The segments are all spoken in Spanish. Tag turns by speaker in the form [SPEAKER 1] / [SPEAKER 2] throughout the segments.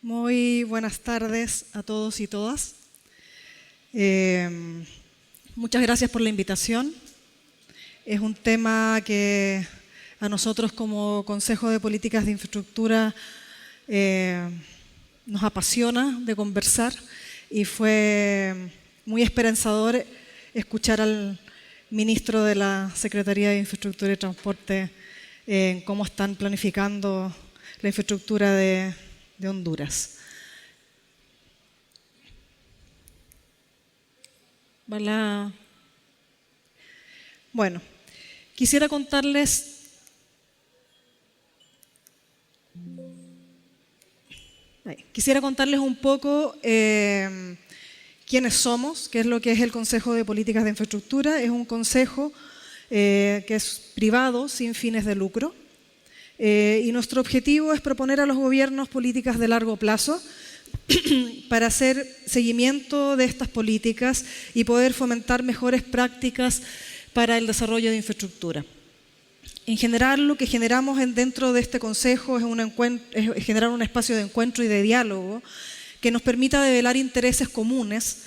[SPEAKER 1] Muy buenas tardes a todos y todas. Muchas gracias por la invitación. Es un tema que a nosotros como Consejo de Políticas de Infraestructura nos apasiona de conversar y fue muy esperanzador escuchar al ministro de la Secretaría de Infraestructura y Transporte en cómo están planificando la infraestructura de Honduras. Bueno, quisiera contarles un poco quiénes somos, qué es lo que es el Consejo de Políticas de Infraestructura. Es un consejo que es privado, sin fines de lucro. Y nuestro objetivo es proponer a los gobiernos políticas de largo plazo para hacer seguimiento de estas políticas y poder fomentar mejores prácticas para el desarrollo de infraestructura. En general, lo que generamos dentro de este consejo es generar un espacio de encuentro y de diálogo que nos permita develar intereses comunes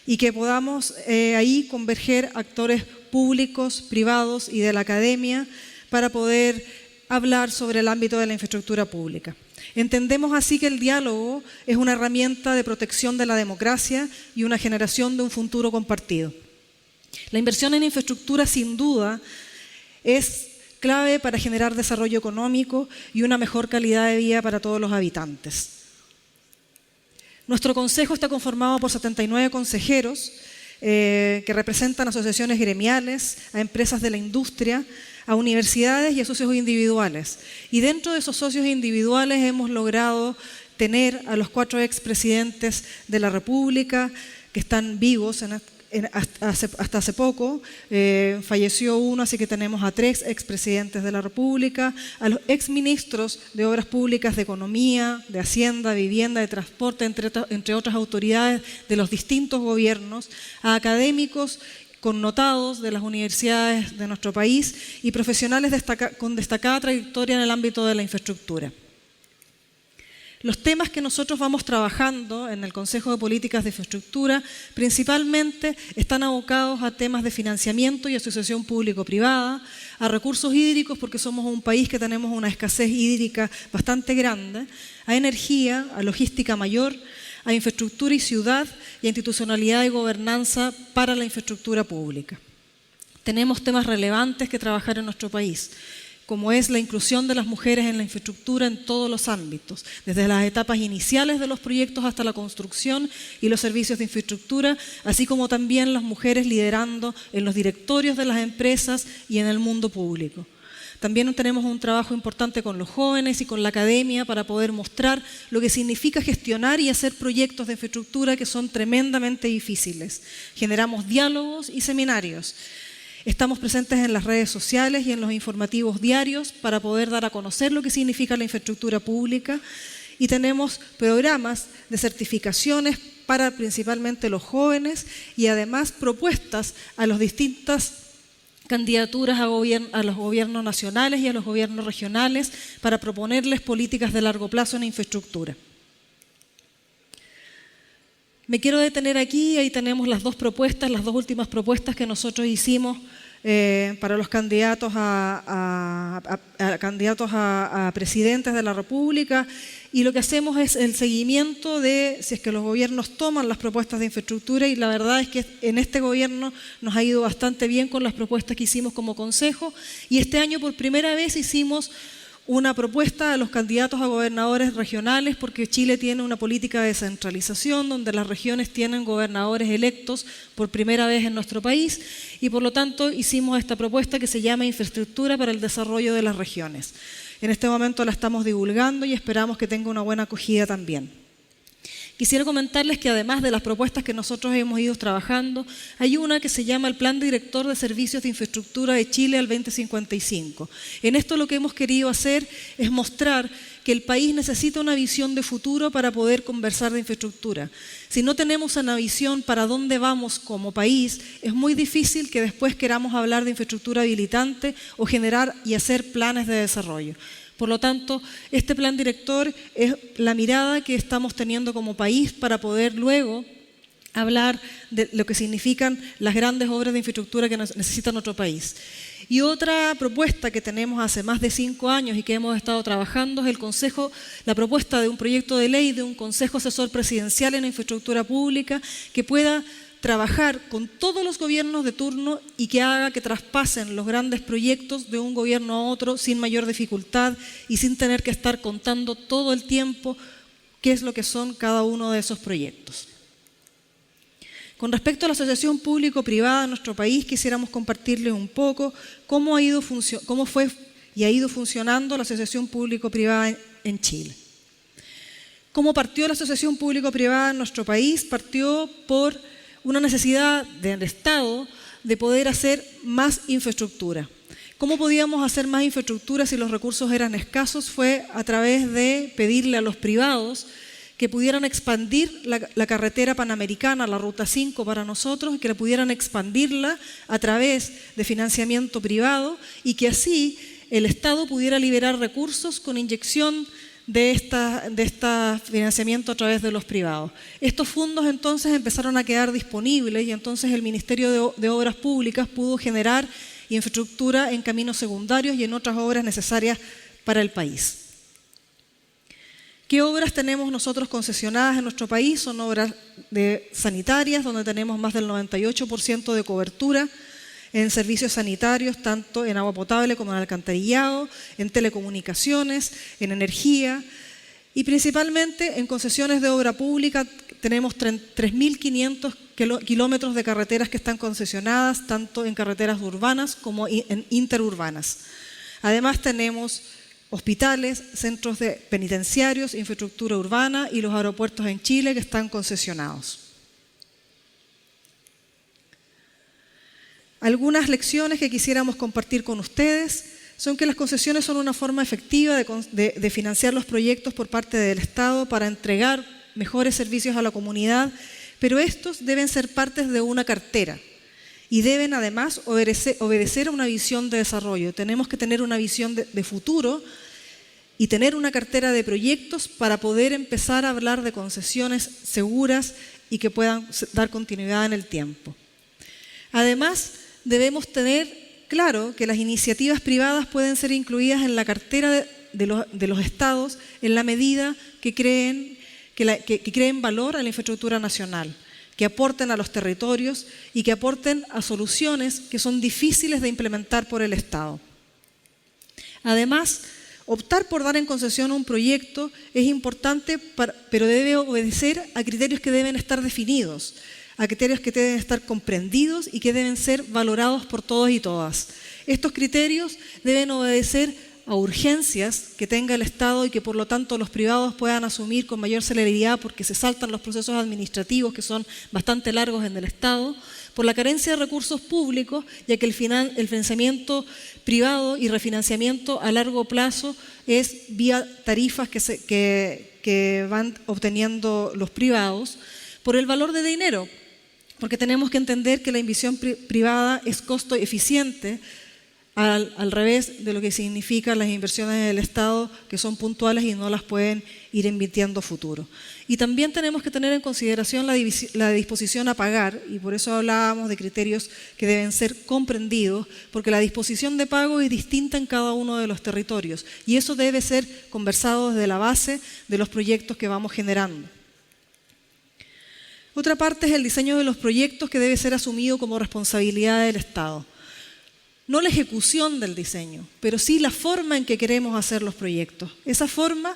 [SPEAKER 1] y que podamos ahí converger actores públicos, privados y de la academia para poder hablar sobre el ámbito de la infraestructura pública. Entendemos así que el diálogo es una herramienta de protección de la democracia y una generación de un futuro compartido. La inversión en infraestructura, sin duda, es clave para generar desarrollo económico y una mejor calidad de vida para todos los habitantes. Nuestro consejo está conformado por 79 consejeros que representan asociaciones gremiales, a empresas de la industria, a universidades y a socios individuales. Y dentro de esos socios individuales hemos logrado tener a los 4 expresidentes de la República que están vivos hasta hace poco. Falleció uno, así que tenemos a 3 expresidentes de la República, a los exministros de Obras Públicas, de Economía, de Hacienda, Vivienda, de Transporte, entre otras autoridades de los distintos gobiernos, a académicos connotados de las universidades de nuestro país y profesionales con destacada trayectoria en el ámbito de la infraestructura. Los temas que nosotros vamos trabajando en el Consejo de Políticas de Infraestructura principalmente están abocados a temas de financiamiento y asociación público-privada, a recursos hídricos porque somos un país que tenemos una escasez hídrica bastante grande, a energía, a logística mayor, a infraestructura y ciudad y a institucionalidad y gobernanza para la infraestructura pública. Tenemos temas relevantes que trabajar en nuestro país, como es la inclusión de las mujeres en la infraestructura en todos los ámbitos, desde las etapas iniciales de los proyectos hasta la construcción y los servicios de infraestructura, así como también las mujeres liderando en los directorios de las empresas y en el mundo público. También tenemos un trabajo importante con los jóvenes y con la academia para poder mostrar lo que significa gestionar y hacer proyectos de infraestructura que son tremendamente difíciles. Generamos diálogos y seminarios. Estamos presentes en las redes sociales y en los informativos diarios para poder dar a conocer lo que significa la infraestructura pública y tenemos programas de certificaciones para principalmente los jóvenes y además propuestas a las distintas candidaturas a los gobiernos nacionales y a los gobiernos regionales para proponerles políticas de largo plazo en infraestructura. Me quiero detener aquí, ahí tenemos las 2 propuestas, las 2 últimas propuestas que nosotros hicimos para los candidatos a presidentes de la República, y lo que hacemos es el seguimiento de si es que los gobiernos toman las propuestas de infraestructura, y la verdad es que en este gobierno nos ha ido bastante bien con las propuestas que hicimos como consejo, y este año por primera vez hicimos una propuesta a los candidatos a gobernadores regionales, porque Chile tiene una política de descentralización donde las regiones tienen gobernadores electos por primera vez en nuestro país y por lo tanto hicimos esta propuesta que se llama Infraestructura para el Desarrollo de las Regiones. En este momento la estamos divulgando y esperamos que tenga una buena acogida también. Quisiera comentarles que además de las propuestas que nosotros hemos ido trabajando, hay una que se llama el Plan Director de Servicios de Infraestructura de Chile al 2055. En esto lo que hemos querido hacer es mostrar que el país necesita una visión de futuro para poder conversar de infraestructura. Si no tenemos una visión para dónde vamos como país, es muy difícil que después queramos hablar de infraestructura habilitante o generar y hacer planes de desarrollo. Por lo tanto, este plan director es la mirada que estamos teniendo como país para poder luego hablar de lo que significan las grandes obras de infraestructura que necesita nuestro país. Y otra propuesta que tenemos hace más de 5 años y que hemos estado trabajando es la propuesta de un proyecto de ley de un Consejo Asesor Presidencial en Infraestructura Pública que pueda trabajar con todos los gobiernos de turno y que haga que traspasen los grandes proyectos de un gobierno a otro sin mayor dificultad y sin tener que estar contando todo el tiempo qué es lo que son cada uno de esos proyectos. Con respecto a la asociación público-privada en nuestro país, quisiéramos compartirles un poco cómo fue y ha ido funcionando la asociación público-privada en Chile. ¿Cómo partió la asociación público-privada en nuestro país? Partió por una necesidad del Estado de poder hacer más infraestructura. ¿Cómo podíamos hacer más infraestructura si los recursos eran escasos? Fue a través de pedirle a los privados que pudieran expandir la carretera panamericana, la Ruta 5 para nosotros, y que pudieran expandirla a través de financiamiento privado y que así el Estado pudiera liberar recursos con inyección de este financiamiento a través de los privados. Estos fondos entonces empezaron a quedar disponibles y entonces el Ministerio de Obras Públicas pudo generar infraestructura en caminos secundarios y en otras obras necesarias para el país. ¿Qué obras tenemos nosotros concesionadas en nuestro país? Son obras sanitarias, donde tenemos más del 98% de cobertura en servicios sanitarios, tanto en agua potable como en alcantarillado, en telecomunicaciones, en energía y principalmente en concesiones de obra pública. Tenemos 3.500 kilómetros de carreteras que están concesionadas, tanto en carreteras urbanas como en interurbanas. Además tenemos hospitales, centros penitenciarios, infraestructura urbana y los aeropuertos en Chile que están concesionados. Algunas lecciones que quisiéramos compartir con ustedes son que las concesiones son una forma efectiva de financiar los proyectos por parte del Estado para entregar mejores servicios a la comunidad, pero estos deben ser partes de una cartera y deben además obedecer a una visión de desarrollo. Tenemos que tener una visión de futuro y tener una cartera de proyectos para poder empezar a hablar de concesiones seguras y que puedan dar continuidad en el tiempo. Además, debemos tener claro que las iniciativas privadas pueden ser incluidas en la cartera de los estados en la medida que creen valor a la infraestructura nacional, que aporten a los territorios y que aporten a soluciones que son difíciles de implementar por el Estado. Además, optar por dar en concesión un proyecto es importante, pero debe obedecer a criterios que deben estar definidos, a criterios que deben estar comprendidos y que deben ser valorados por todos y todas. Estos criterios deben obedecer a urgencias que tenga el Estado y que por lo tanto los privados puedan asumir con mayor celeridad porque se saltan los procesos administrativos que son bastante largos en el Estado, por la carencia de recursos públicos, ya que el financiamiento privado y refinanciamiento a largo plazo es vía tarifas que van obteniendo los privados, por el valor de dinero, porque tenemos que entender que la inversión privada es costo eficiente, al revés de lo que significan las inversiones del Estado, que son puntuales y no las pueden ir invirtiendo a futuro. Y también tenemos que tener en consideración la disposición a pagar, y por eso hablábamos de criterios que deben ser comprendidos, porque la disposición de pago es distinta en cada uno de los territorios, y eso debe ser conversado desde la base de los proyectos que vamos generando. Otra parte es el diseño de los proyectos, que debe ser asumido como responsabilidad del Estado. No la ejecución del diseño, pero sí la forma en que queremos hacer los proyectos. Esa forma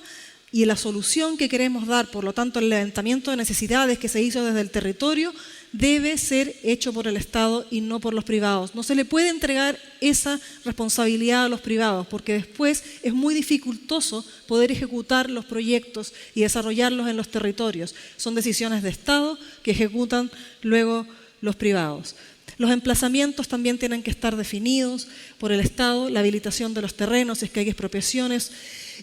[SPEAKER 1] y la solución que queremos dar, por lo tanto el levantamiento de necesidades que se hizo desde el territorio, debe ser hecho por el Estado y no por los privados. No se le puede entregar esa responsabilidad a los privados, porque después es muy dificultoso poder ejecutar los proyectos y desarrollarlos en los territorios. Son decisiones de Estado que ejecutan luego los privados. Los emplazamientos también tienen que estar definidos por el Estado, la habilitación de los terrenos, si es que hay expropiaciones,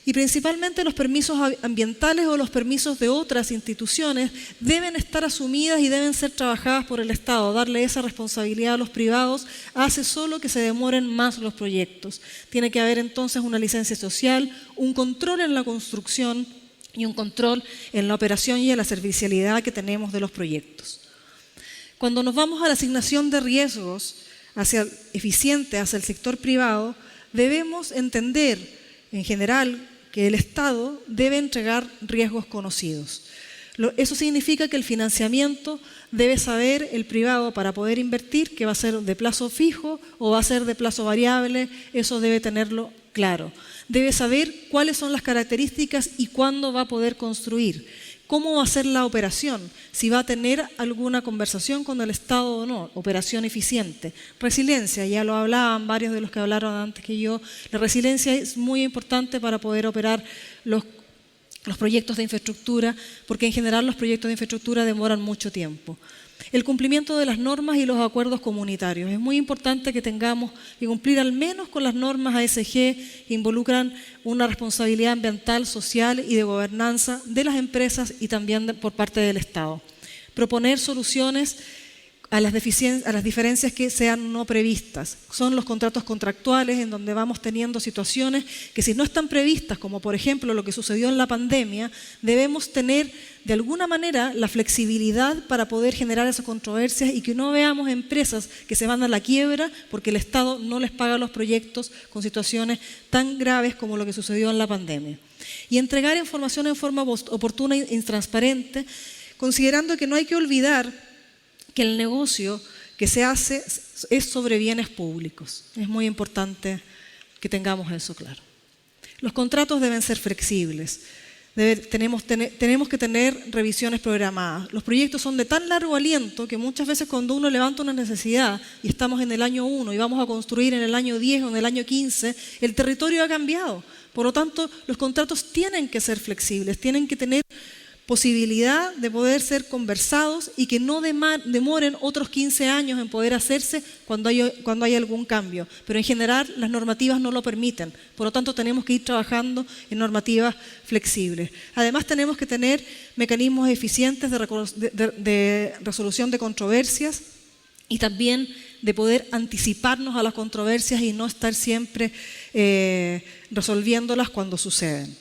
[SPEAKER 1] Y principalmente los permisos ambientales o los permisos de otras instituciones deben estar asumidas y deben ser trabajadas por el Estado. Darle esa responsabilidad a los privados hace solo que se demoren más los proyectos. Tiene que haber entonces una licencia social, un control en la construcción y un control en la operación y en la servicialidad que tenemos de los proyectos. Cuando nos vamos a la asignación de riesgos eficiente hacia el sector privado, debemos entender en general que el Estado debe entregar riesgos conocidos. Eso significa que el financiamiento debe saber el privado para poder invertir que va a ser de plazo fijo o va a ser de plazo variable, eso debe tenerlo claro. Debe saber cuáles son las características y cuándo va a poder construir. ¿Cómo va a ser la operación? Si va a tener alguna conversación con el Estado o no. Operación eficiente. Resiliencia, ya lo hablaban varios de los que hablaron antes que yo. La resiliencia es muy importante para poder operar los proyectos de infraestructura, porque en general los proyectos de infraestructura demoran mucho tiempo. El cumplimiento de las normas y los acuerdos comunitarios. Es muy importante que tengamos que cumplir al menos con las normas ASG que involucran una responsabilidad ambiental, social y de gobernanza de las empresas y también por parte del Estado. Proponer soluciones a las diferencias que sean no previstas. Son los contratos contractuales en donde vamos teniendo situaciones que si no están previstas, como por ejemplo lo que sucedió en la pandemia, debemos tener de alguna manera la flexibilidad para poder generar esas controversias y que no veamos empresas que se van a la quiebra porque el Estado no les paga los proyectos con situaciones tan graves como lo que sucedió en la pandemia. Y entregar información en forma oportuna y transparente, considerando que no hay que olvidar que el negocio que se hace es sobre bienes públicos. Es muy importante que tengamos eso claro. Los contratos deben ser flexibles. Tenemos que tener revisiones programadas. Los proyectos son de tan largo aliento que muchas veces cuando uno levanta una necesidad y estamos en el año 1 y vamos a construir en el año 10 o en el año 15, el territorio ha cambiado. Por lo tanto, los contratos tienen que ser flexibles, tienen que tener posibilidad de poder ser conversados y que no demoren otros 15 años en poder hacerse cuando hay algún cambio. Pero en general las normativas no lo permiten. Por lo tanto, tenemos que ir trabajando en normativas flexibles. Además, tenemos que tener mecanismos eficientes de resolución de controversias y también de poder anticiparnos a las controversias y no estar siempre resolviéndolas cuando suceden.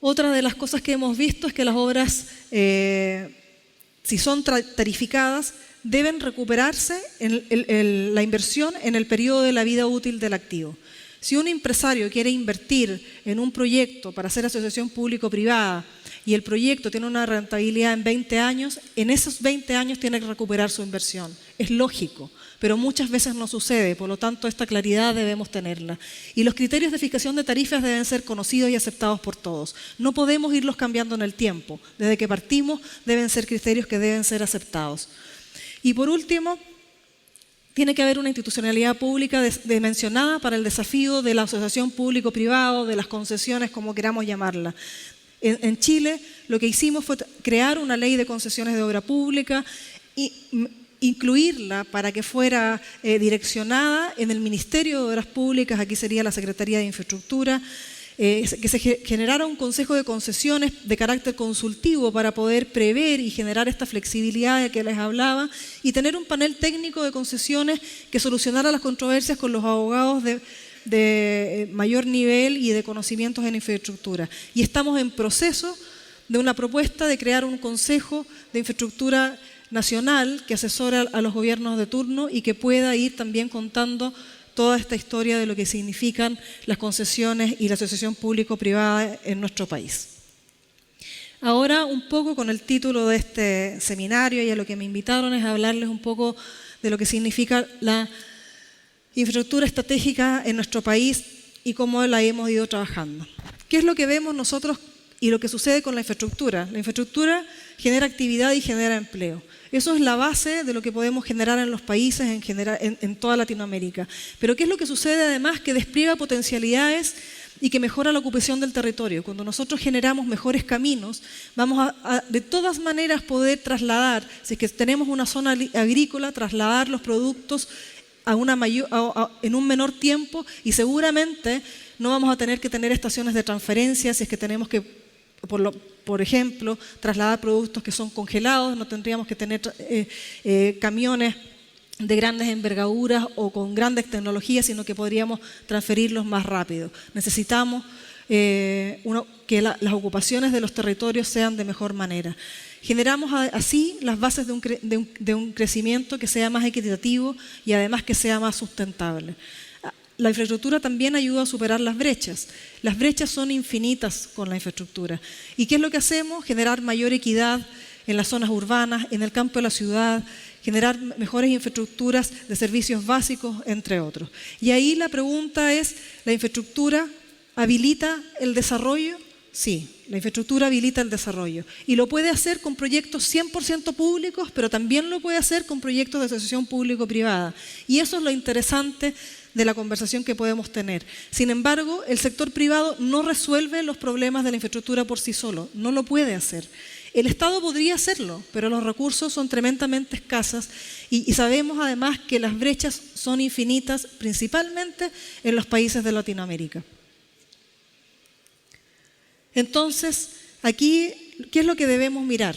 [SPEAKER 1] Otra de las cosas que hemos visto es que las obras, si son tarificadas, deben recuperarse la inversión en el periodo de la vida útil del activo. Si un empresario quiere invertir en un proyecto para hacer asociación público-privada y el proyecto tiene una rentabilidad en 20 años, en esos 20 años tiene que recuperar su inversión. Es lógico, pero muchas veces no sucede, por lo tanto esta claridad debemos tenerla. Y los criterios de fijación de tarifas deben ser conocidos y aceptados por todos. No podemos irlos cambiando en el tiempo. Desde que partimos deben ser criterios que deben ser aceptados. Y por último, tiene que haber una institucionalidad pública dimensionada para el desafío de la asociación público-privado, de las concesiones, como queramos llamarla. En Chile lo que hicimos fue crear una ley de concesiones de obra pública y incluirla para que fuera direccionada en el Ministerio de Obras Públicas, aquí sería la Secretaría de Infraestructura, que se generara un consejo de concesiones de carácter consultivo para poder prever y generar esta flexibilidad de que les hablaba y tener un panel técnico de concesiones que solucionara las controversias con los abogados de mayor nivel y de conocimientos en infraestructura. Y estamos en proceso de una propuesta de crear un consejo de infraestructura nacional que asesora a los gobiernos de turno y que pueda ir también contando toda esta historia de lo que significan las concesiones y la asociación público-privada en nuestro país. Ahora, un poco con el título de este seminario y a lo que me invitaron es a hablarles un poco de lo que significa la infraestructura estratégica en nuestro país y cómo la hemos ido trabajando. ¿Qué es lo que vemos nosotros y lo que sucede con la infraestructura? La infraestructura genera actividad y genera empleo. Eso es la base de lo que podemos generar en los países, en toda Latinoamérica. Pero ¿qué es lo que sucede además? Que despliega potencialidades y que mejora la ocupación del territorio. Cuando nosotros generamos mejores caminos, vamos a de todas maneras poder trasladar, si es que tenemos una zona agrícola, trasladar los productos en un menor tiempo y seguramente no vamos a tener que tener estaciones de transferencia si es que tenemos que, por ejemplo, trasladar productos que son congelados, no tendríamos que tener camiones de grandes envergaduras o con grandes tecnologías, sino que podríamos transferirlos más rápido. Necesitamos que las ocupaciones de los territorios sean de mejor manera. Generamos así las bases de un crecimiento que sea más equitativo y además que sea más sustentable. La infraestructura también ayuda a superar las brechas. Las brechas son infinitas con la infraestructura. ¿Y qué es lo que hacemos? Generar mayor equidad en las zonas urbanas, en el campo de la ciudad, generar mejores infraestructuras de servicios básicos, entre otros. Y ahí la pregunta es, ¿la infraestructura habilita el desarrollo? Sí, la infraestructura habilita el desarrollo. Y lo puede hacer con proyectos 100% públicos, pero también lo puede hacer con proyectos de asociación público-privada. Y eso es lo interesante de la conversación que podemos tener. Sin embargo, el sector privado no resuelve los problemas de la infraestructura por sí solo, no lo puede hacer. El Estado podría hacerlo, pero los recursos son tremendamente escasos y sabemos además que las brechas son infinitas, principalmente en los países de Latinoamérica. Entonces, aquí, ¿qué es lo que debemos mirar?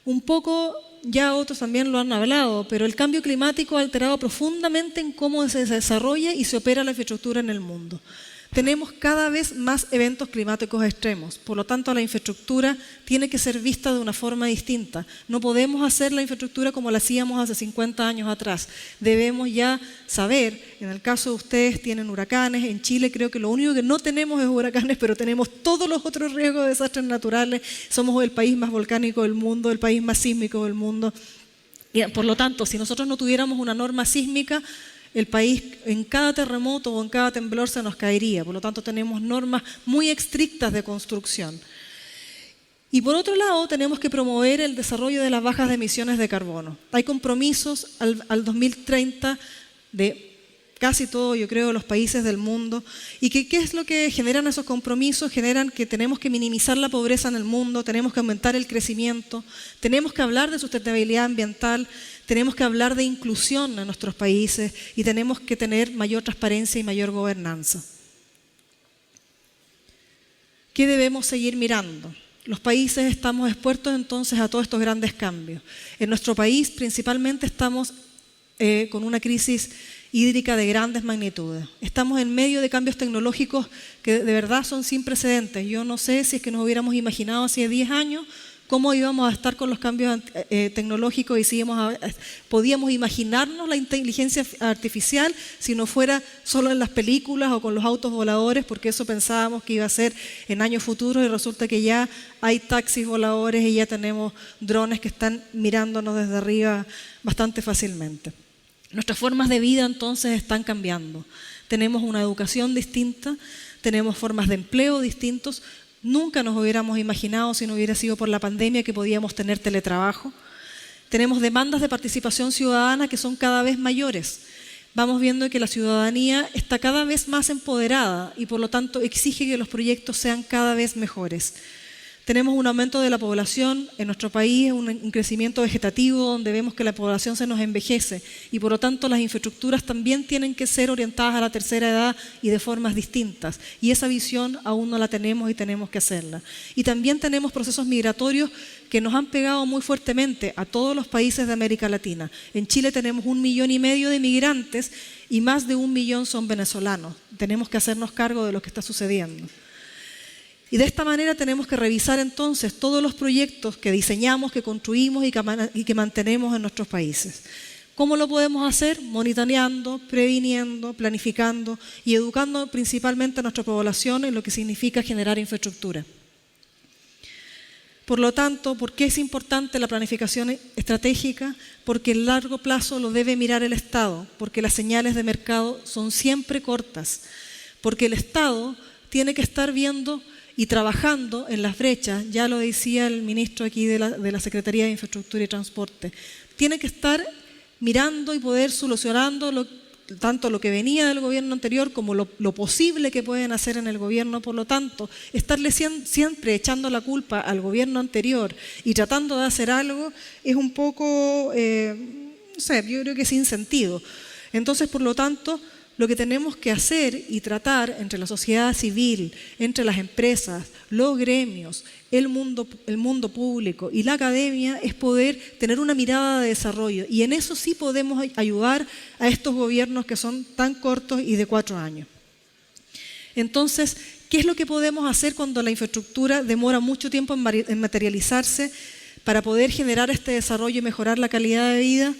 [SPEAKER 1] Un poco, ya otros también lo han hablado, pero el cambio climático ha alterado profundamente en cómo se desarrolla y se opera la infraestructura en el mundo. Tenemos cada vez más eventos climáticos extremos, por lo tanto la infraestructura tiene que ser vista de una forma distinta. No podemos hacer la infraestructura como la hacíamos hace 50 años atrás. Debemos ya saber, en el caso de ustedes tienen huracanes, en Chile creo que lo único que no tenemos es huracanes, pero tenemos todos los otros riesgos de desastres naturales. Somos el país más volcánico del mundo, el país más sísmico del mundo. Y por lo tanto, si nosotros no tuviéramos una norma sísmica, el país en cada terremoto o en cada temblor se nos caería. Por lo tanto, tenemos normas muy estrictas de construcción. Y por otro lado, tenemos que promover el desarrollo de las bajas de emisiones de carbono. Hay compromisos al 2030 de casi todos, yo creo, los países del mundo. ¿Y qué es lo que generan esos compromisos? Generan que tenemos que minimizar la pobreza en el mundo, tenemos que aumentar el crecimiento, tenemos que hablar de sustentabilidad ambiental, tenemos que hablar de inclusión en nuestros países y tenemos que tener mayor transparencia y mayor gobernanza. ¿Qué debemos seguir mirando? Los países estamos expuestos entonces a todos estos grandes cambios. En nuestro país principalmente estamos con una crisis hídrica de grandes magnitudes. Estamos en medio de cambios tecnológicos que de verdad son sin precedentes. Yo no sé si es que nos hubiéramos imaginado hace 10 años cómo íbamos a estar con los cambios tecnológicos y si podíamos imaginarnos la inteligencia artificial si no fuera solo en las películas o con los autos voladores, porque eso pensábamos que iba a ser en años futuros y resulta que ya hay taxis voladores y ya tenemos drones que están mirándonos desde arriba bastante fácilmente. Nuestras formas de vida entonces están cambiando. Tenemos una educación distinta, tenemos formas de empleo distintos. Nunca nos hubiéramos imaginado, si no hubiera sido por la pandemia, que podíamos tener teletrabajo. Tenemos demandas de participación ciudadana que son cada vez mayores. Vamos viendo que la ciudadanía está cada vez más empoderada y por lo tanto exige que los proyectos sean cada vez mejores. Tenemos un aumento de la población en nuestro país, un crecimiento vegetativo donde vemos que la población se nos envejece y por lo tanto las infraestructuras también tienen que ser orientadas a la tercera edad y de formas distintas. Y esa visión aún no la tenemos y tenemos que hacerla. Y también tenemos procesos migratorios que nos han pegado muy fuertemente a todos los países de América Latina. En Chile tenemos 1,5 millones de migrantes y más de 1 millón son venezolanos. Tenemos que hacernos cargo de lo que está sucediendo. Y de esta manera tenemos que revisar entonces todos los proyectos que diseñamos, que construimos y que mantenemos en nuestros países. ¿Cómo lo podemos hacer? Monitoreando, previniendo, planificando y educando principalmente a nuestra población en lo que significa generar infraestructura. Por lo tanto, ¿por qué es importante la planificación estratégica? Porque el largo plazo lo debe mirar el Estado, porque las señales de mercado son siempre cortas, porque el Estado tiene que estar viendo y trabajando en las brechas, ya lo decía el ministro aquí de la Secretaría de Infraestructura y Transporte, tiene que estar mirando y poder solucionando tanto lo que venía del gobierno anterior como lo posible que pueden hacer en el gobierno. Por lo tanto, estarle siempre echando la culpa al gobierno anterior y tratando de hacer algo es un poco, no sé, yo creo que sin sentido. Entonces, por lo tanto, lo que tenemos que hacer y tratar entre la sociedad civil, entre las empresas, los gremios, el mundo público y la academia es poder tener una mirada de desarrollo. Y en eso sí podemos ayudar a estos gobiernos que son tan cortos y de 4 años. Entonces, ¿qué es lo que podemos hacer cuando la infraestructura demora mucho tiempo en materializarse para poder generar este desarrollo y mejorar la calidad de vida?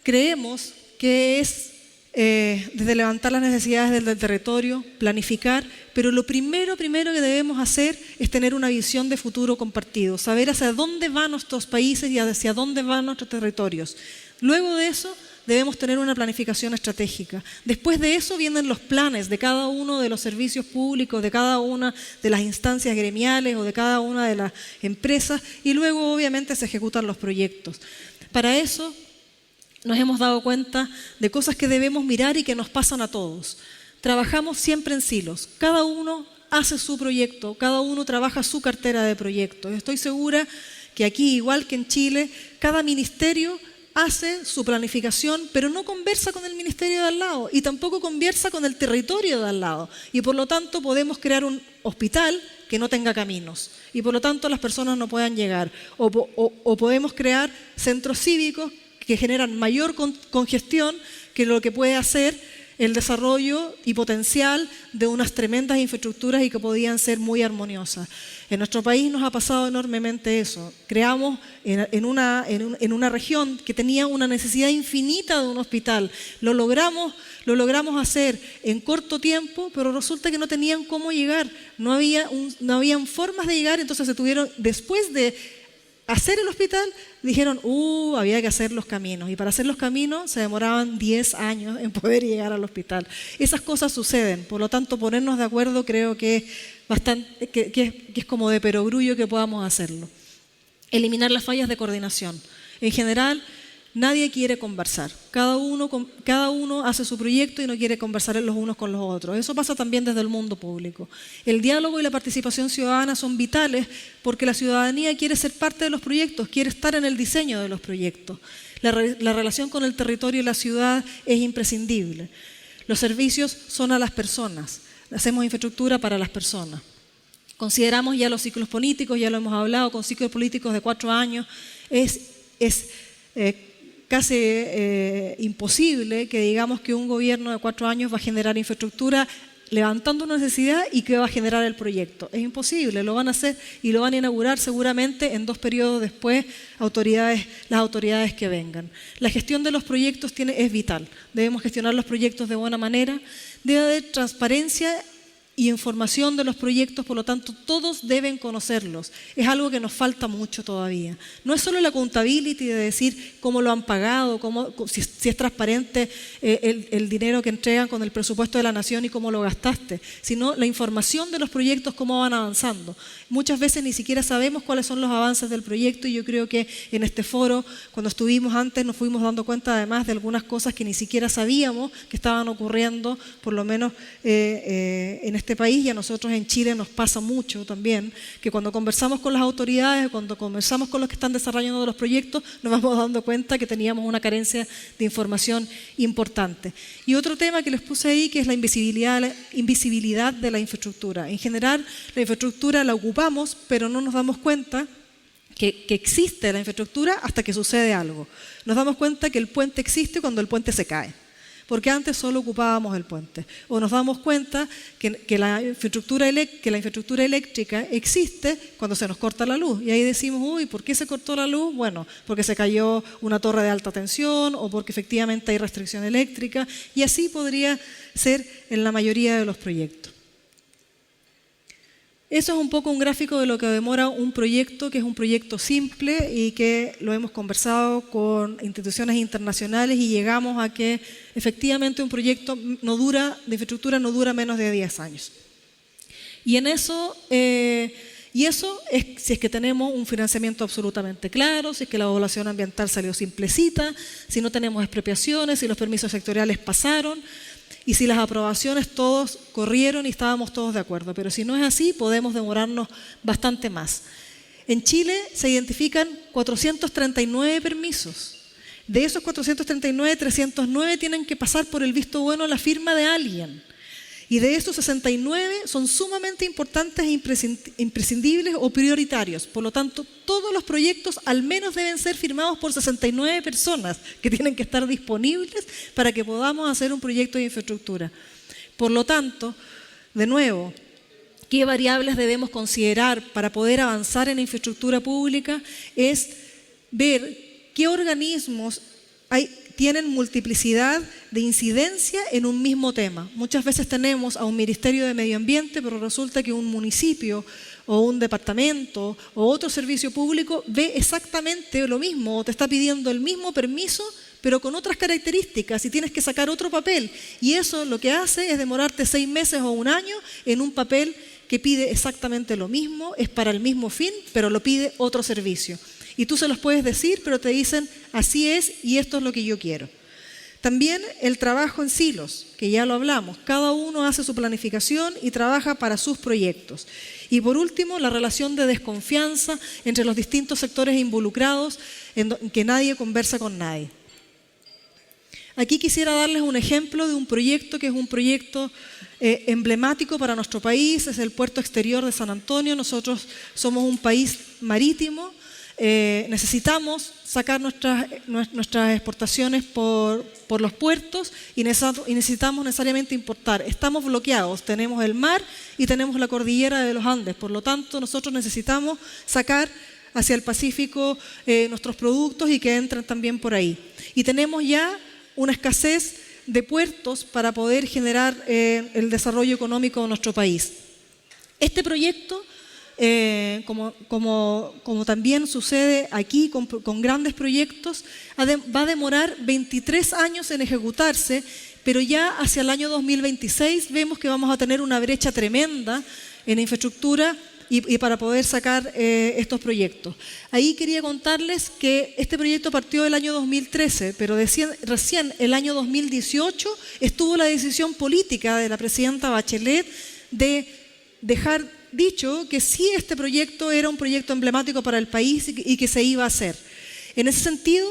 [SPEAKER 1] Creemos que es desde levantar las necesidades del territorio, planificar, pero lo primero que debemos hacer es tener una visión de futuro compartido, saber hacia dónde van nuestros países y hacia dónde van nuestros territorios. Luego de eso, debemos tener una planificación estratégica. Después de eso vienen los planes de cada uno de los servicios públicos, de cada una de las instancias gremiales o de cada una de las empresas, y luego obviamente se ejecutan los proyectos. Para eso nos hemos dado cuenta de cosas que debemos mirar y que nos pasan a todos. Trabajamos siempre en silos. Cada uno hace su proyecto, cada uno trabaja su cartera de proyectos. Estoy segura que aquí, igual que en Chile, cada ministerio hace su planificación, pero no conversa con el ministerio de al lado y tampoco conversa con el territorio de al lado. Y por lo tanto podemos crear un hospital que no tenga caminos y por lo tanto las personas no puedan llegar. O podemos crear centros cívicos que generan mayor congestión que lo que puede hacer el desarrollo y potencial de unas tremendas infraestructuras y que podían ser muy armoniosas. En nuestro país nos ha pasado enormemente eso. Creamos en una región que tenía una necesidad infinita de un hospital. Lo logramos hacer en corto tiempo, pero resulta que no tenían cómo llegar. No habían formas de llegar, entonces se tuvieron, después de hacer el hospital, dijeron, había que hacer los caminos. Y para hacer los caminos se demoraban 10 años en poder llegar al hospital. Esas cosas suceden, por lo tanto ponernos de acuerdo creo que es bastante, que es como de perogrullo que podamos hacerlo. Eliminar las fallas de coordinación. En general, nadie quiere conversar. Cada uno hace su proyecto y no quiere conversar los unos con los otros. Eso pasa también desde el mundo público. El diálogo y la participación ciudadana son vitales porque la ciudadanía quiere ser parte de los proyectos, quiere estar en el diseño de los proyectos. La relación con el territorio y la ciudad es imprescindible. Los servicios son a las personas. Hacemos infraestructura para las personas. Consideramos ya los ciclos políticos, ya lo hemos hablado, con ciclos políticos de 4 años. Es casi imposible que digamos que un gobierno de 4 años va a generar infraestructura levantando una necesidad y que va a generar el proyecto. Es imposible, lo van a hacer y lo van a inaugurar seguramente en 2 periodos después las autoridades que vengan. La gestión de los proyectos es vital. Debemos gestionar los proyectos de buena manera. Debe haber transparencia y información de los proyectos, por lo tanto todos deben conocerlos. Es algo que nos falta mucho todavía. No es solo la accountability de decir cómo lo han pagado, si es transparente el dinero que entregan con el presupuesto de la nación y cómo lo gastaste, sino la información de los proyectos, cómo van avanzando. Muchas veces ni siquiera sabemos cuáles son los avances del proyecto y yo creo que en este foro, cuando estuvimos antes, nos fuimos dando cuenta además de algunas cosas que ni siquiera sabíamos que estaban ocurriendo, por lo menos en este país, y a nosotros en Chile nos pasa mucho también, que cuando conversamos con las autoridades, cuando conversamos con los que están desarrollando los proyectos, nos vamos dando cuenta que teníamos una carencia de información importante. Y otro tema que les puse ahí, que es la invisibilidad de la infraestructura. En general, la infraestructura la ocupamos, pero no nos damos cuenta que existe la infraestructura hasta que sucede algo. Nos damos cuenta que el puente existe cuando el puente se cae, porque antes solo ocupábamos el puente. O nos damos cuenta que la infraestructura eléctrica existe cuando se nos corta la luz. Y ahí decimos, ¿por qué se cortó la luz? Bueno, porque se cayó una torre de alta tensión o porque efectivamente hay restricción eléctrica. Y así podría ser en la mayoría de los proyectos. Eso es un poco un gráfico de lo que demora un proyecto, que es un proyecto simple y que lo hemos conversado con instituciones internacionales y llegamos a que efectivamente un proyecto de infraestructura no dura menos de 10 años. Y eso es si es que tenemos un financiamiento absolutamente claro, si es que la evaluación ambiental salió simplecita, si no tenemos expropiaciones, si los permisos sectoriales pasaron, y si las aprobaciones todos corrieron y estábamos todos de acuerdo. Pero si no es así, podemos demorarnos bastante más. En Chile se identifican 439 permisos. De esos 439, 309 tienen que pasar por el visto bueno, la firma de alguien. Y de esos 69 son sumamente importantes e imprescindibles o prioritarios. Por lo tanto, todos los proyectos al menos deben ser firmados por 69 personas que tienen que estar disponibles para que podamos hacer un proyecto de infraestructura. Por lo tanto, de nuevo, ¿qué variables debemos considerar para poder avanzar en infraestructura pública? Es ver qué organismos tienen multiplicidad de incidencia en un mismo tema. Muchas veces tenemos a un Ministerio de Medio Ambiente, pero resulta que un municipio o un departamento o otro servicio público ve exactamente lo mismo o te está pidiendo el mismo permiso, pero con otras características y tienes que sacar otro papel. Y eso lo que hace es demorarte 6 meses o 1 año en un papel que pide exactamente lo mismo, es para el mismo fin, pero lo pide otro servicio. Y tú se los puedes decir, pero te dicen, así es y esto es lo que yo quiero. También el trabajo en silos, que ya lo hablamos. Cada uno hace su planificación y trabaja para sus proyectos. Y por último, la relación de desconfianza entre los distintos sectores involucrados, en que nadie conversa con nadie. Aquí quisiera darles un ejemplo de un proyecto que es un proyecto emblemático para nuestro país, es el puerto exterior de San Antonio. Nosotros somos un país marítimo. Necesitamos sacar nuestras exportaciones por los puertos y necesitamos necesariamente importar. Estamos bloqueados, tenemos el mar y tenemos la cordillera de los Andes, por lo tanto nosotros necesitamos sacar hacia el Pacífico nuestros productos y que entren también por ahí. Y tenemos ya una escasez de puertos para poder generar el desarrollo económico de nuestro país. Este proyecto, como también sucede aquí con grandes proyectos, va a demorar 23 años en ejecutarse, pero ya hacia el año 2026 vemos que vamos a tener una brecha tremenda en infraestructura y para poder sacar estos proyectos. Ahí quería contarles que este proyecto partió el año 2013, pero recién el año 2018 estuvo la decisión política de la presidenta Bachelet de dejar dicho que sí, este proyecto era un proyecto emblemático para el país y que se iba a hacer. En ese sentido,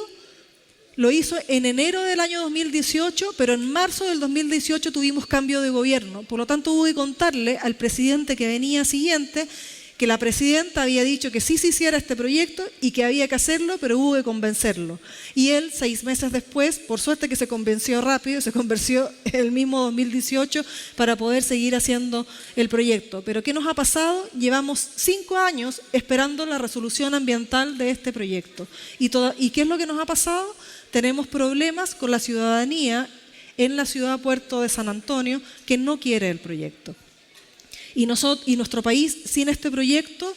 [SPEAKER 1] lo hizo en enero del año 2018, pero en marzo del 2018 tuvimos cambio de gobierno. Por lo tanto, hubo que contarle al presidente que venía siguiente que la presidenta había dicho que sí se hiciera este proyecto y que había que hacerlo, pero hubo que convencerlo. Y él, 6 meses después, por suerte que se convenció rápido, se convenció el mismo 2018 para poder seguir haciendo el proyecto. Pero ¿qué nos ha pasado? Llevamos 5 años esperando la resolución ambiental de este proyecto. ¿Y qué es lo que nos ha pasado? Tenemos problemas con la ciudadanía en la ciudad puerto de San Antonio que no quiere el proyecto. Y nuestro país, sin este proyecto,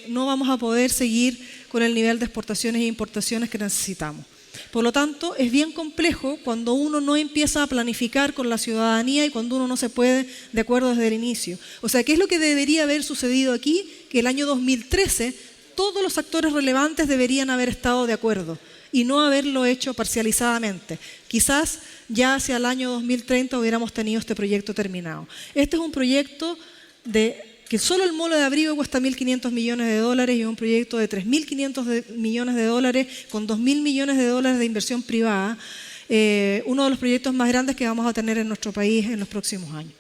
[SPEAKER 1] no vamos a poder seguir con el nivel de exportaciones e importaciones que necesitamos. Por lo tanto, es bien complejo cuando uno no empieza a planificar con la ciudadanía y cuando uno no se puede de acuerdo desde el inicio. O sea, ¿qué es lo que debería haber sucedido aquí? Que el año 2013 todos los actores relevantes deberían haber estado de acuerdo y no haberlo hecho parcializadamente. Quizás ya hacia el año 2030 hubiéramos tenido este proyecto terminado. Este es un proyecto que solo el molo de Abrigo cuesta $1.500 millones y es un proyecto de $3.500 millones con $2.000 millones de inversión privada, uno de los proyectos más grandes que vamos a tener en nuestro país en los próximos años.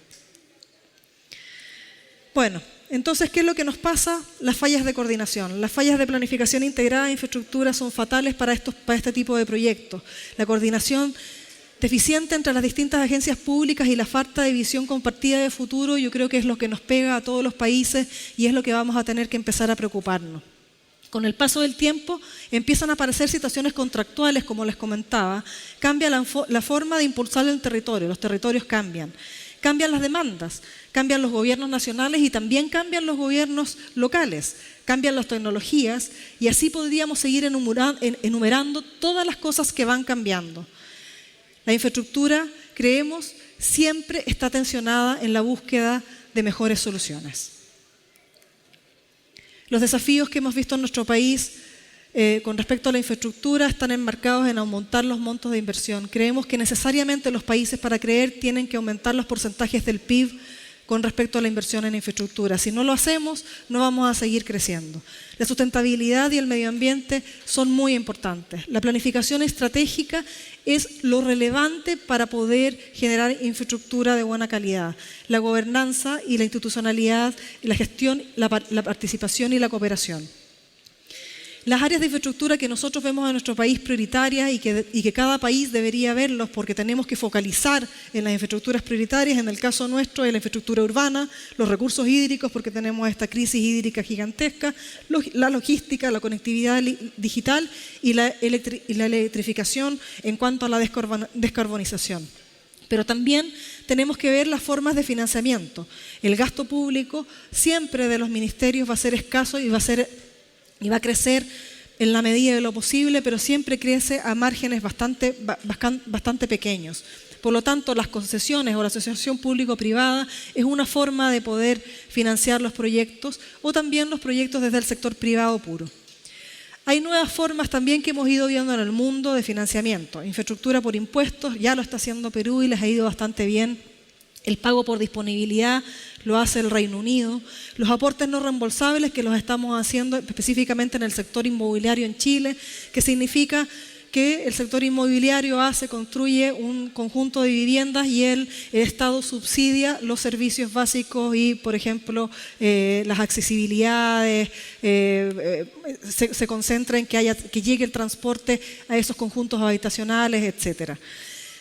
[SPEAKER 1] Bueno, entonces, ¿qué es lo que nos pasa? Las fallas de coordinación. Las fallas de planificación integrada de infraestructura son fatales para este tipo de proyectos. La coordinación deficiente entre las distintas agencias públicas y la falta de visión compartida de futuro, yo creo que es lo que nos pega a todos los países y es lo que vamos a tener que empezar a preocuparnos. Con el paso del tiempo empiezan a aparecer situaciones contractuales, como les comentaba, cambia la forma de impulsar el territorio, los territorios cambian las demandas, cambian los gobiernos nacionales y también cambian los gobiernos locales, cambian las tecnologías y así podríamos seguir enumerando todas las cosas que van cambiando. La infraestructura, creemos, siempre está tensionada en la búsqueda de mejores soluciones. Los desafíos que hemos visto en nuestro país con respecto a la infraestructura están enmarcados en aumentar los montos de inversión. Creemos que necesariamente los países para crecer tienen que aumentar los porcentajes del PIB con respecto a la inversión en infraestructura. Si no lo hacemos, no vamos a seguir creciendo. La sustentabilidad y el medio ambiente son muy importantes. La planificación estratégica es lo relevante para poder generar infraestructura de buena calidad. La gobernanza y la institucionalidad, la gestión, la participación y la cooperación. Las áreas de infraestructura que nosotros vemos en nuestro país prioritarias y que cada país debería verlos porque tenemos que focalizar en las infraestructuras prioritarias, en el caso nuestro es la infraestructura urbana, los recursos hídricos porque tenemos esta crisis hídrica gigantesca, la logística, la conectividad digital y la electrificación en cuanto a la descarbonización. Pero también tenemos que ver las formas de financiamiento. El gasto público siempre de los ministerios va a ser escaso y va a crecer en la medida de lo posible, pero siempre crece a márgenes bastante pequeños. Por lo tanto, las concesiones o la asociación público-privada es una forma de poder financiar los proyectos o también los proyectos desde el sector privado puro. Hay nuevas formas también que hemos ido viendo en el mundo de financiamiento. Infraestructura por impuestos, ya lo está haciendo Perú y les ha ido bastante bien. El pago por disponibilidad lo hace el Reino Unido. Los aportes no reembolsables que los estamos haciendo específicamente en el sector inmobiliario en Chile, que significa que el sector inmobiliario construye un conjunto de viviendas y el Estado subsidia los servicios básicos y, por ejemplo, las accesibilidades, se concentra en que llegue el transporte a esos conjuntos habitacionales, etc.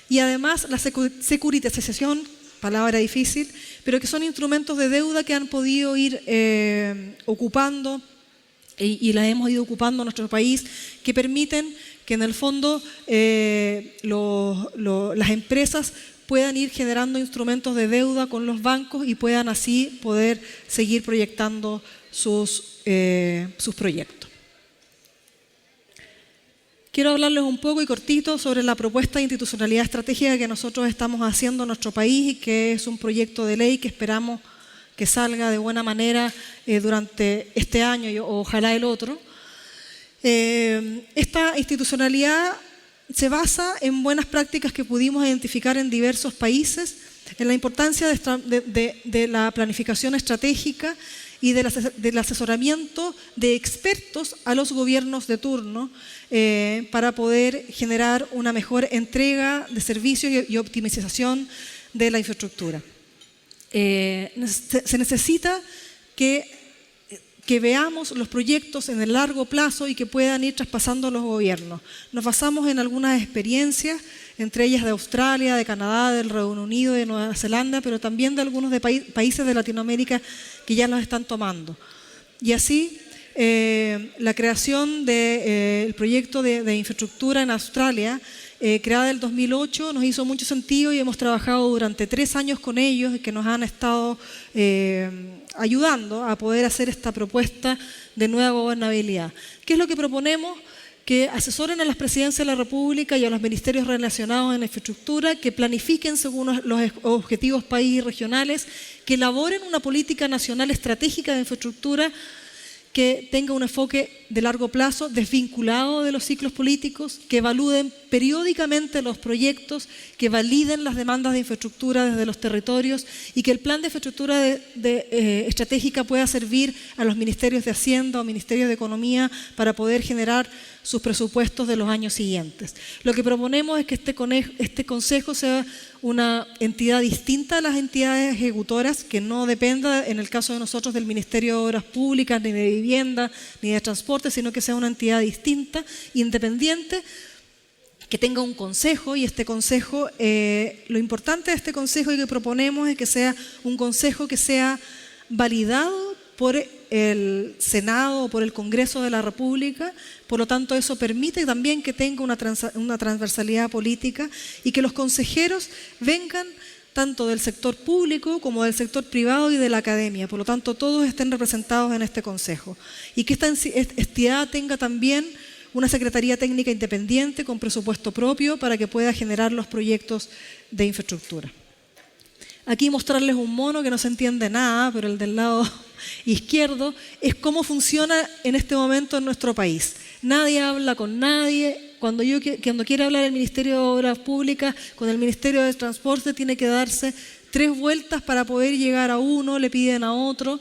[SPEAKER 1] Y además la securitización, palabra difícil, pero que son instrumentos de deuda que han podido ir ocupando y las hemos ido ocupando en nuestro país, que permiten que en el fondo las empresas puedan ir generando instrumentos de deuda con los bancos y puedan así poder seguir proyectando sus proyectos. Quiero hablarles un poco y cortito sobre la propuesta de institucionalidad estratégica que nosotros estamos haciendo en nuestro país y que es un proyecto de ley que esperamos que salga de buena manera durante este año y ojalá el otro. Esta institucionalidad se basa en buenas prácticas que pudimos identificar en diversos países, en la importancia de la planificación estratégica y del asesoramiento de expertos a los gobiernos de turno para poder generar una mejor entrega de servicios y optimización de la infraestructura. Se necesita que veamos los proyectos en el largo plazo y que puedan ir traspasando los gobiernos. Nos basamos en algunas experiencias, entre ellas de Australia, de Canadá, del Reino Unido, de Nueva Zelanda, pero también de algunos países de Latinoamérica que ya los están tomando. Y así, la creación del proyecto de infraestructura en Australia, creada en el 2008, nos hizo mucho sentido y hemos trabajado durante 3 años con ellos que nos han estado ayudando a poder hacer esta propuesta de nueva gobernabilidad. ¿Qué es lo que proponemos? Que asesoren a las presidencias de la República y a los ministerios relacionados en infraestructura, que planifiquen según los objetivos país y regionales, que elaboren una política nacional estratégica de infraestructura que tenga un enfoque de largo plazo, desvinculado de los ciclos políticos, que evalúen periódicamente los proyectos, que validen las demandas de infraestructura desde los territorios y que el plan de infraestructura estratégica pueda servir a los ministerios de Hacienda o ministerios de Economía para poder generar sus presupuestos de los años siguientes. Lo que proponemos es que este consejo sea una entidad distinta a las entidades ejecutoras, que no dependa, en el caso de nosotros, del Ministerio de Obras Públicas, ni de Vivienda, ni de Transporte, sino que sea una entidad distinta, independiente, que tenga un consejo, y este consejo, lo importante de este consejo y que proponemos es que sea un consejo que sea validado por el Senado o por el Congreso de la República. Por lo tanto, eso permite también que tenga una transversalidad política y que los consejeros vengan tanto del sector público como del sector privado y de la academia. Por lo tanto, todos estén representados en este consejo. Y que esta entidad tenga también una secretaría técnica independiente con presupuesto propio para que pueda generar los proyectos de infraestructura. Aquí mostrarles un mono que no se entiende nada, pero el del lado izquierdo es cómo funciona en este momento en nuestro país. Nadie habla con nadie. Cuando quiere hablar el Ministerio de Obras Públicas con el Ministerio de Transporte, tiene que darse 3 vueltas para poder llegar a uno, le piden a otro,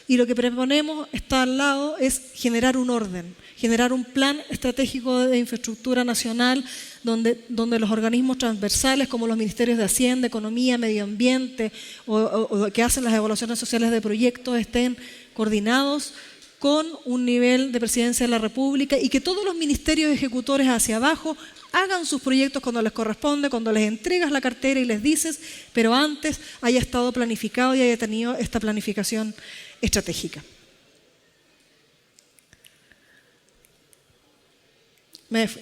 [SPEAKER 1] y lo que proponemos está al lado es generar un orden, generar un plan estratégico de infraestructura nacional donde los organismos transversales como los ministerios de Hacienda, Economía, Medio Ambiente o que hacen las evaluaciones sociales de proyectos estén coordinados con un nivel de presidencia de la República y que todos los ministerios ejecutores hacia abajo hagan sus proyectos cuando les corresponde, cuando les entregas la cartera y les dices, pero antes haya estado planificado y haya tenido esta planificación estratégica. Me fui.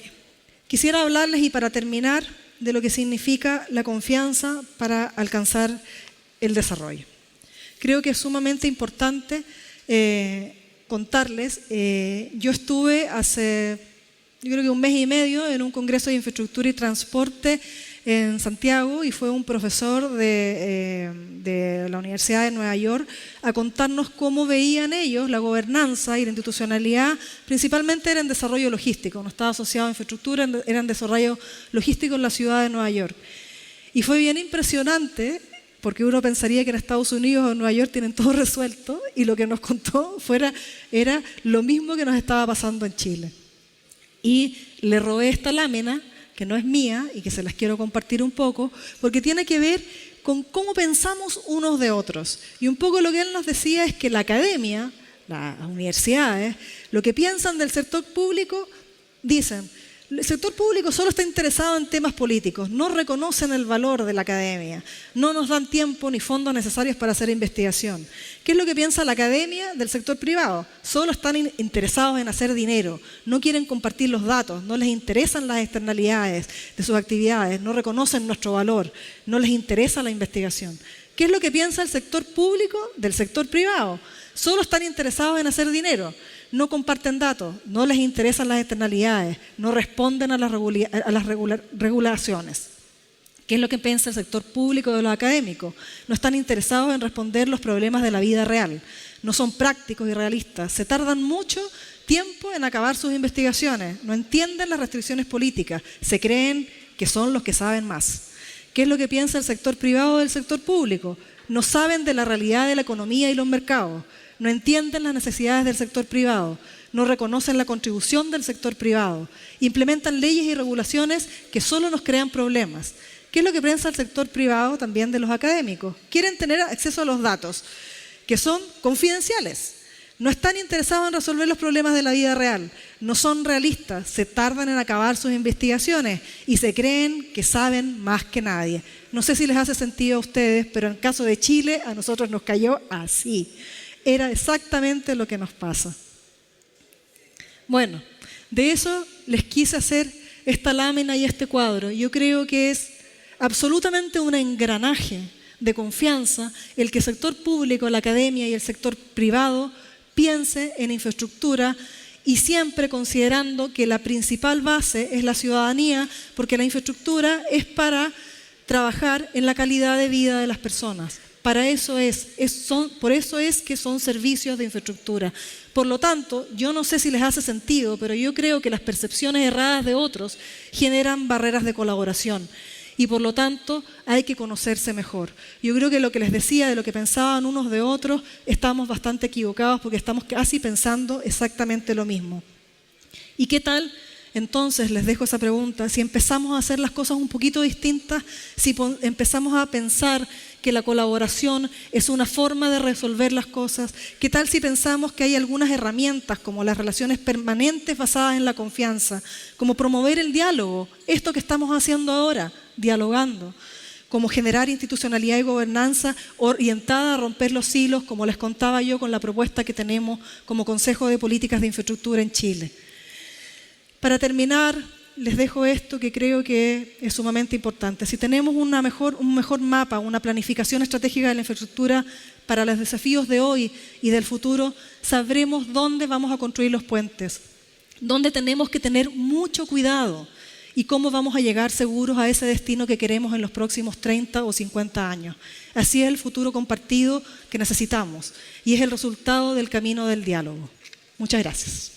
[SPEAKER 1] Quisiera hablarles, y para terminar, de lo que significa la confianza para alcanzar el desarrollo. Creo que es sumamente importante contarles. Yo estuve hace, yo creo que 1 mes y medio en un congreso de infraestructura y transporte en Santiago, y fue un profesor de la Universidad de Nueva York a contarnos cómo veían ellos la gobernanza y la institucionalidad. Principalmente era en desarrollo logístico, no estaba asociado a infraestructura, era en desarrollo logístico en la ciudad de Nueva York. Y fue bien impresionante, porque uno pensaría que en Estados Unidos o en Nueva York tienen todo resuelto, y lo que nos contó era lo mismo que nos estaba pasando en Chile. Y le robé esta lámina, que no es mía y que se las quiero compartir un poco, porque tiene que ver con cómo pensamos unos de otros. Y un poco lo que él nos decía es que la academia, las universidades, lo que piensan del sector público, dicen, el sector público solo está interesado en temas políticos, no reconocen el valor de la academia, no nos dan tiempo ni fondos necesarios para hacer investigación. ¿Qué es lo que piensa la academia del sector privado? Solo están interesados en hacer dinero, no quieren compartir los datos, no les interesan las externalidades de sus actividades, no reconocen nuestro valor, no les interesa la investigación. ¿Qué es lo que piensa el sector público del sector privado? Solo están interesados en hacer dinero. No comparten datos, no les interesan las externalidades, no responden a las regulaciones. ¿Qué es lo que piensa el sector público de los académicos? No están interesados en responder los problemas de la vida real, no son prácticos y realistas, se tardan mucho tiempo en acabar sus investigaciones, no entienden las restricciones políticas, se creen que son los que saben más. ¿Qué es lo que piensa el sector privado del sector público? No saben de la realidad de la economía y los mercados. No entienden las necesidades del sector privado, no reconocen la contribución del sector privado, implementan leyes y regulaciones que solo nos crean problemas. ¿Qué es lo que piensa el sector privado también de los académicos? Quieren tener acceso a los datos, que son confidenciales. No están interesados en resolver los problemas de la vida real, no son realistas, se tardan en acabar sus investigaciones y se creen que saben más que nadie. No sé si les hace sentido a ustedes, pero en el caso de Chile a nosotros nos cayó así. Era exactamente lo que nos pasa. Bueno, de eso les quise hacer esta lámina y este cuadro. Yo creo que es absolutamente un engranaje de confianza el que el sector público, la academia y el sector privado piense en infraestructura, y siempre considerando que la principal base es la ciudadanía, porque la infraestructura es para trabajar en la calidad de vida de las personas. Para eso por eso es que son servicios de infraestructura. Por lo tanto, yo no sé si les hace sentido, pero yo creo que las percepciones erradas de otros generan barreras de colaboración. Y por lo tanto, hay que conocerse mejor. Yo creo que lo que les decía de lo que pensaban unos de otros, estamos bastante equivocados porque estamos casi pensando exactamente lo mismo. ¿Y qué tal? Entonces, les dejo esa pregunta. Si empezamos a hacer las cosas un poquito distintas, si empezamos a pensar que la colaboración es una forma de resolver las cosas, ¿qué tal si pensamos que hay algunas herramientas como las relaciones permanentes basadas en la confianza, como promover el diálogo, esto que estamos haciendo ahora, dialogando, como generar institucionalidad y gobernanza orientada a romper los hilos, como les contaba yo con la propuesta que tenemos como Consejo de Políticas de Infraestructura en Chile? Para terminar, les dejo esto que creo que es sumamente importante. Si tenemos un mejor mapa, una planificación estratégica de la infraestructura para los desafíos de hoy y del futuro, sabremos dónde vamos a construir los puentes, dónde tenemos que tener mucho cuidado y cómo vamos a llegar seguros a ese destino que queremos en los próximos 30 o 50 años. Así es el futuro compartido que necesitamos y es el resultado del camino del diálogo. Muchas gracias.